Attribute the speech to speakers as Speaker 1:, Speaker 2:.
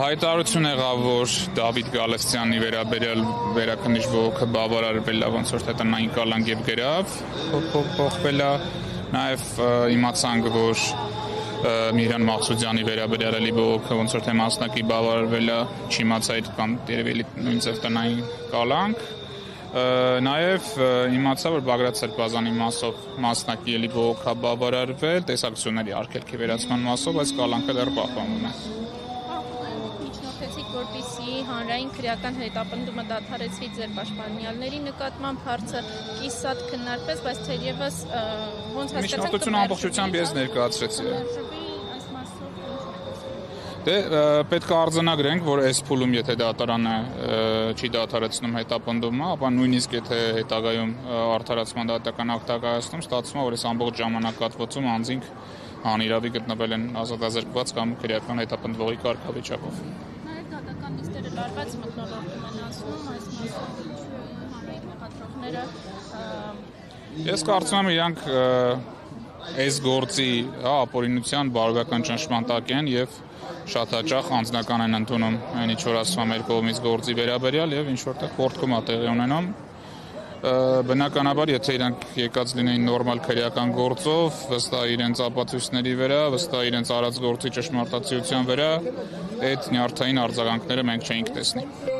Speaker 1: Հայտարարություն եղավ, որ Դավիթ Գալստյանի վերաբերյալ վերաքննիչ բողոքը բավարարվել է, ոնց որ թե տնային կալանք եւ գրավ փոխվել է, նաեւ իմացանք, որ Միհրան Մաղսուդյանի վերաբերյալ էլի բողոքը ոնց որ թե մասնակի բավարարվել է, չիմացա այդ կամ երևելի նույն ձև տնային կալանք, նաեւ իմացա, որ Բագրատ Սրբազանի մասով մասնակի էլի բողոքը բավարարվել, տեսակցությունների արգելքի վերացման մասով, այս կալանքը դեռ պահպանվում է։
Speaker 2: Որպեսզի հանրային քրեական հետապնդումը դադարեցվի ձեր պաշտպանյալների նկատմամբ հարցը կիսատ քննարկվեց, բայց թերևս ոնց հասկացանք
Speaker 1: միջնորդությունը ամբողջությամբ ես ներկայացրեցի։ Դե պետք է արձանագրենք, որ այս փուլում եթե դատարանը չի դադարեցնում հետապնդումը, ապա նույնիսկ եթե հետագայում արդարացման դատական ակտ կայացնում, ստացվում է, որ այս ամբողջ ժամանակահատվածում անձինք անիրավի գտնվել են ազատազրկված կամ քրեական հետապնդվողի կարգավիճակով։
Speaker 2: Լարված մթնոլորտում են ասում, այս մասով հանրային մեղադրողները
Speaker 1: Ես կարծում եմ իրանք այս գործի ապօրինության բարոյական ճնշման տակ են եւ շատ հաճախ անձնական են ընդունում այն ինչ որ ասում եմ մեր կողմից գործի վերաբերյալ եւ ինչ որտեղ խորտքում է տեղի ունենում բնականաբար եթե իրանք եկած լինեին նորմալ քրեական գործով վստահ իրենց ապացույցների վրա վստահ իրենց արած գործի ճշմարտացիության վրա այդ նյարդային արձագանքները մենք չէինք տեսնի